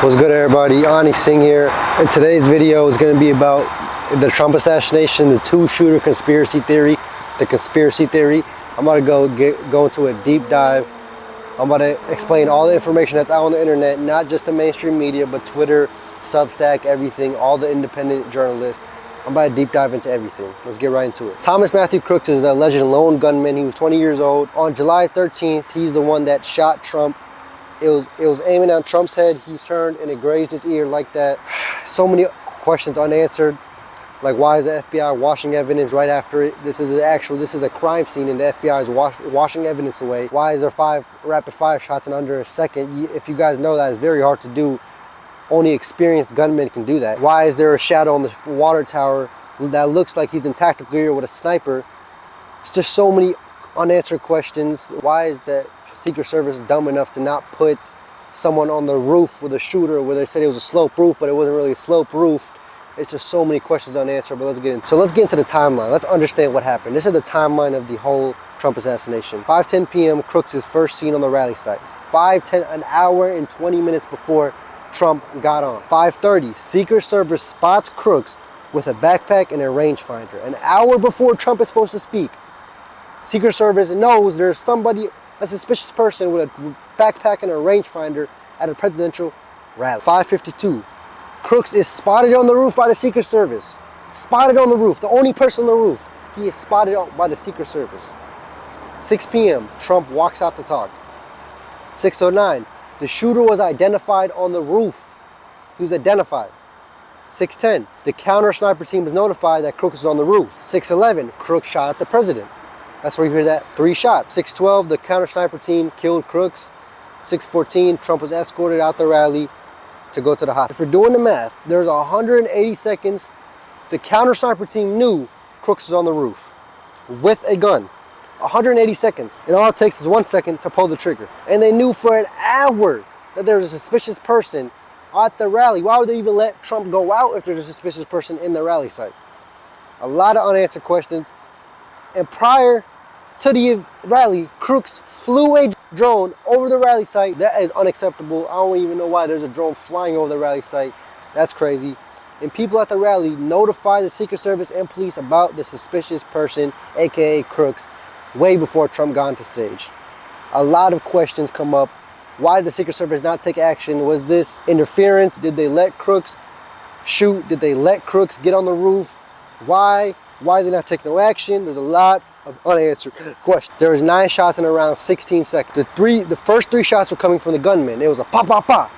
What's good, everybody? Ani Singh here, and today's video is going to be about the Trump assassination, the two-shooter conspiracy theory, the conspiracy theory. I'm about to go into a deep dive. I'm about to explain all the information that's out on the internet, not just the mainstream media, but Twitter, Substack, everything, all the independent journalists. I'm about to deep dive into everything. Let's get right into it. Thomas Matthew Crookes is an alleged lone gunman. He was 20 years old. On July 13th, he's the one that shot Trump. It was aiming at Trump's head. He turned and it grazed his ear like that. So many questions unanswered. Like, why is the FBI washing evidence right after it? This is a crime scene and the FBI is washing evidence away. Why is there 5 rapid fire shots in under a second? If you guys know that, it's very hard to do. Only experienced gunmen can do that. Why is there a shadow on the water tower that looks like he's in tactical gear with a sniper? It's just so many unanswered questions. Why is the Secret Service dumb enough to not put someone on the roof with a shooter where they said it was a slope roof, but it wasn't really a slope roof? It's just so many questions unanswered, but let's get into the timeline. Let's understand what happened. This is the timeline of the whole Trump assassination. 5:10 p.m. Crookes is first seen on the rally site. 5:10, an hour and 20 minutes before Trump got on. 5:30, Secret Service spots Crookes with a backpack and a rangefinder. An hour before Trump is supposed to speak, Secret Service knows there's somebody, a suspicious person with a backpack and a rangefinder at a presidential rally. 5:52, Crookes is spotted on the roof by the Secret Service. Spotted on the roof, the only person on the roof. He is spotted by the Secret Service. 6 p.m., Trump walks out to talk. 6:09, the shooter was identified on the roof. He was identified. 6:10, the counter sniper team was notified that Crookes is on the roof. 6:11, Crookes shot at the president. That's where you hear that 3 shots. 6:12, the counter sniper team killed Crookes. 6:14, Trump was escorted out the rally to go to the hospital. If you're doing the math, there's 180 seconds. The counter sniper team knew Crookes was on the roof with a gun. 180 seconds. And all it takes is 1 second to pull the trigger. And they knew for an hour that there was a suspicious person at the rally. Why would they even let Trump go out if there's a suspicious person in the rally site? A lot of unanswered questions. And prior to the rally, Crookes flew a drone over the rally site. That is unacceptable. I don't even know why there's a drone flying over the rally site. That's crazy. And people at the rally notified the Secret Service and police about the suspicious person, aka Crookes, way before Trump got onto stage. A lot of questions come up. Why did the Secret Service not take action? Was this interference? Did they let Crookes shoot? Did they let Crookes get on the roof? Why? Why did they not take no action? There's a lot of unanswered questions. There was 9 shots in around 16 seconds. The first 3 shots were coming from the gunman. It was a pa pa pa.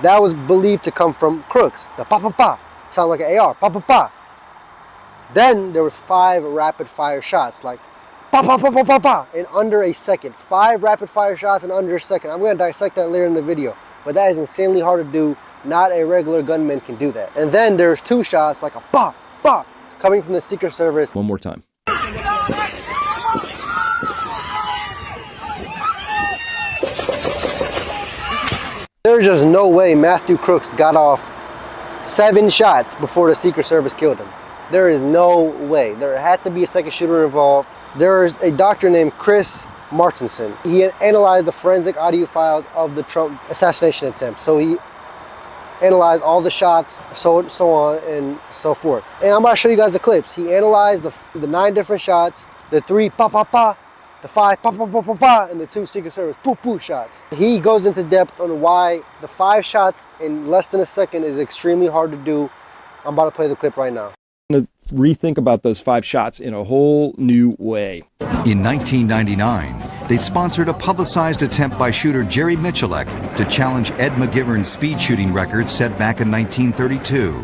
That was believed to come from Crookes. The pa pa pa sounded like an AR. Pa pa pa. Then there was 5 rapid fire shots, like pa pa pa pa pa pa, in under a second. 5 rapid fire shots in under a second. I'm going to dissect that later in the video, but that is insanely hard to do. Not a regular gunman can do that. And then there's 2 shots, like a pa pa, coming from the Secret Service. One more time. There's just no way Matthew Crookes got off 7 shots before the Secret Service killed him. There is no way. There had to be a second shooter involved. There's a doctor named Chris Martinson. He had analyzed the forensic audio files of the Trump assassination attempt. So he analyzed all the shots, so on and so forth. And I'm about to show you guys the clips. He analyzed the 9 different shots, the 3 pa pa pa, the 5 pa pa pa pa pa, and the 2 Secret Service poo poo shots. He goes into depth on why the 5 shots in less than a second is extremely hard to do. I'm about to play the clip right now. To rethink about those 5 shots in a whole new way. In 1999, they sponsored a publicized attempt by shooter Jerry Michalek to challenge Ed McGivern's speed shooting record set back in 1932.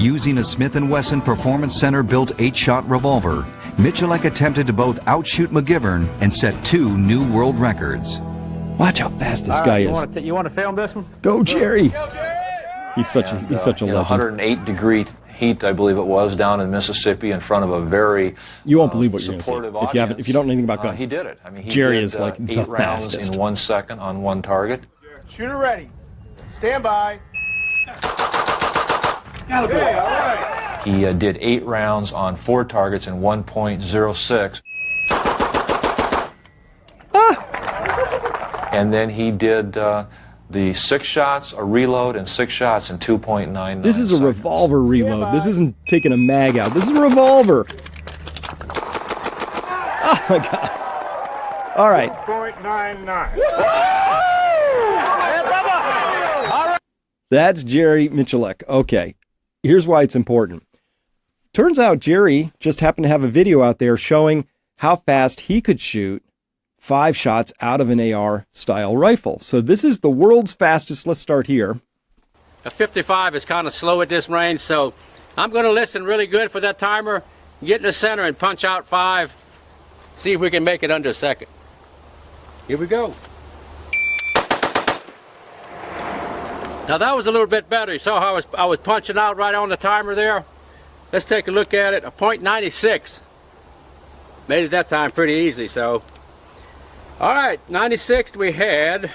Using a Smith & Wesson Performance Center-built 8-shot revolver, Michalek attempted to both outshoot McGivern and set 2 new world records. Watch how fast this guy is. You want to film this one? Go, Jerry! He's such a legend. 108-degree heat, I believe it was, down in Mississippi in front of a very you won't believe what you're going to see if you don't know anything about guns. He did it. I mean, Jerry did, is like 8 the rounds fastest. in 1 second on 1 target. Shooter ready. Stand by. Okay, all right. He did 8 rounds on 4 targets in 1.06. And then he did The 6 shots, a reload, and 6 shots in 2.99 This is a seconds. revolver reload. This isn't taking a mag out. This is a revolver. Oh my God. All right. 0.99. That's Jerry Michalek. Okay. Here's why it's important. Turns out Jerry just happened to have a video out there showing how fast he could shoot 5 shots out of an AR style rifle. So this is the world's fastest. Let's start here. A 55 is kind of slow at this range, so I'm going to listen really good for that timer, get in the center and punch out 5, see if we can make it under a second. Here we go. Now that was a little bit better. You saw how I was punching out right on the timer there? Let's take a look at it. A .96. Made it that time pretty easy, so. All right, 96 we had.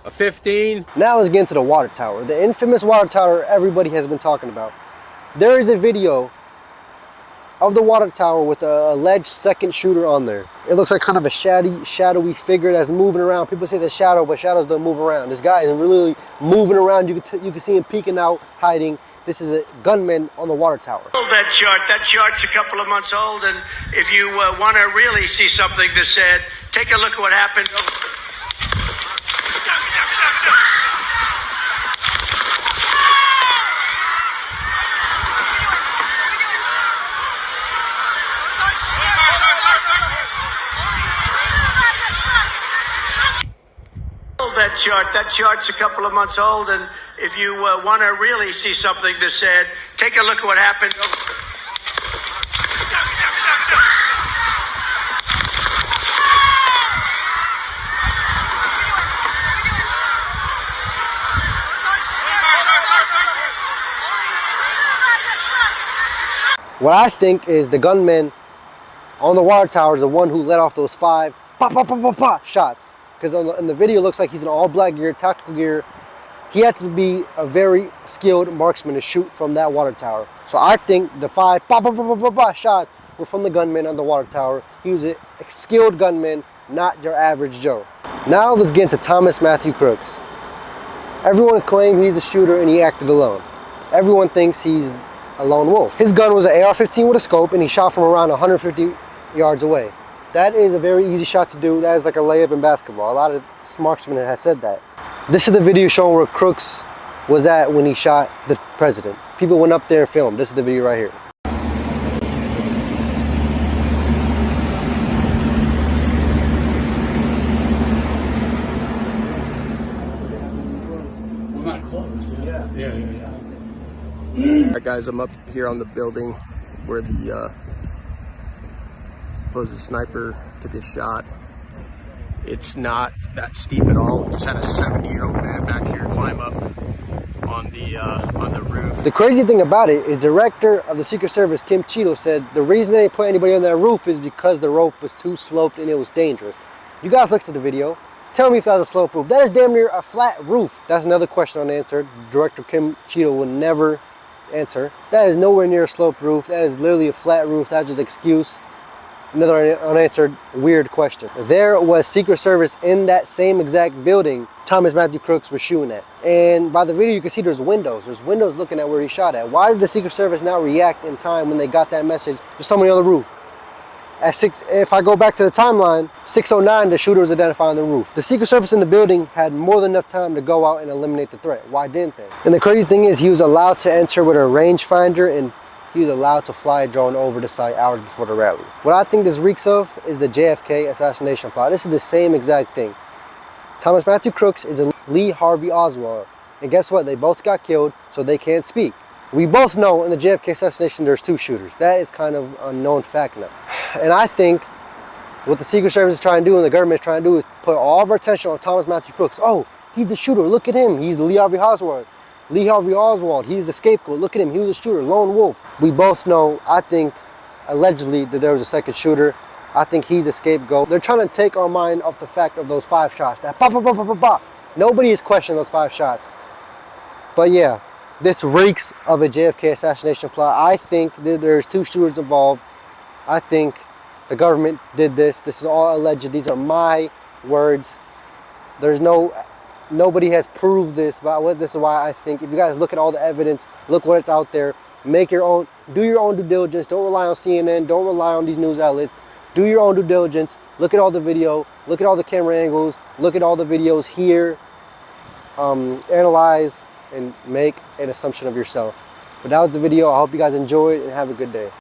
A 15. Now let's get into the water tower. The infamous water tower everybody has been talking about. There is a video of the water tower with an alleged second shooter on there. It looks like kind of a shadowy figure that's moving around. People say the shadow, but shadows don't move around. This guy is really moving around. You can see him peeking out, hiding. This is a gunman on the water tower. That chart's a couple of months old, and if you want to really see something that's said, take a look at what happened. That chart's a couple of months old, and if you want to really see something that's said, take a look at what happened. What I think is the gunman on the water tower is the one who let off those 5 pop, pop, pop, pop, pop shots. Because in the video, it looks like he's in all black gear, tactical gear. He had to be a very skilled marksman to shoot from that water tower. So I think the 5 pop, pop, pop, pop, pop, pop shots were from the gunman on the water tower. He was a skilled gunman, not your average Joe. Now let's get into Thomas Matthew Crookes. Everyone claimed he's the shooter and he acted alone. Everyone thinks he's a lone wolf. His gun was an AR-15 with a scope, and he shot from around 150 yards away. That is a very easy shot to do. That is like a layup in basketball. A lot of marksmen have said that. This is the video showing where Crookes was at when he shot the president. People went up there and filmed. This is the video right here. We're not close. Yeah. Alright guys, I'm up here on the building where the supposed sniper took his shot. It's not that steep at all. We just had a 70-year-old man back here climb up on the roof. The crazy thing about it is director of the Secret Service, Kim Cheeto, said the reason they didn't put anybody on that roof is because the rope was too sloped and it was dangerous. You guys looked at the video. Tell me if that was a slope roof. That is damn near a flat roof. That's another question unanswered. Director Kim Cheeto will never answer. That is nowhere near a sloped roof. That is literally a flat roof. That's just an excuse. Another unanswered weird question. There was Secret Service in that same exact building Thomas Matthew Crookes was shooting at. And by the video you can see there's windows. There's windows looking at where he shot at. Why did the Secret Service not react in time when they got that message? There's somebody on the roof. If I go back to the timeline, 6:09 the shooter was identified on the roof. The Secret Service in the building had more than enough time to go out and eliminate the threat. Why didn't they? And the crazy thing is he was allowed to enter with a rangefinder, and he was allowed to fly a drone over the site hours before the rally. What I think this reeks of is the JFK assassination plot. This is the same exact thing. Thomas Matthew Crookes is a Lee Harvey Oswald. And guess what? They both got killed, so they can't speak. We both know in the JFK assassination there's 2 shooters. That is kind of a known fact now. And I think what the Secret Service is trying to do and the government is trying to do is put all of our attention on Thomas Matthew Crookes. Oh, he's the shooter. Look at him. He's Lee Harvey Oswald. Lee Harvey Oswald, he's the scapegoat. Look at him, he was a shooter, lone wolf. We both know, I think, allegedly, that there was a second shooter. I think he's a scapegoat. They're trying to take our mind off the fact of those 5 shots. That pop, pop, pop, pop, pop, pop. Nobody is questioning those 5 shots. But yeah, this reeks of a JFK assassination plot. I think that there's 2 shooters involved. I think the government did this. This is all alleged. These are my words. There's no nobody has proved this, but this is why I think if you guys look at all the evidence, look what's out there, make your own, do your own due diligence. Don't rely on CNN, don't rely on these news outlets. Do your own due diligence. Look at all the video, look at all the camera angles, look at all the videos here, analyze and make an assumption of yourself. But that was the video. I hope you guys enjoyed and have a good day.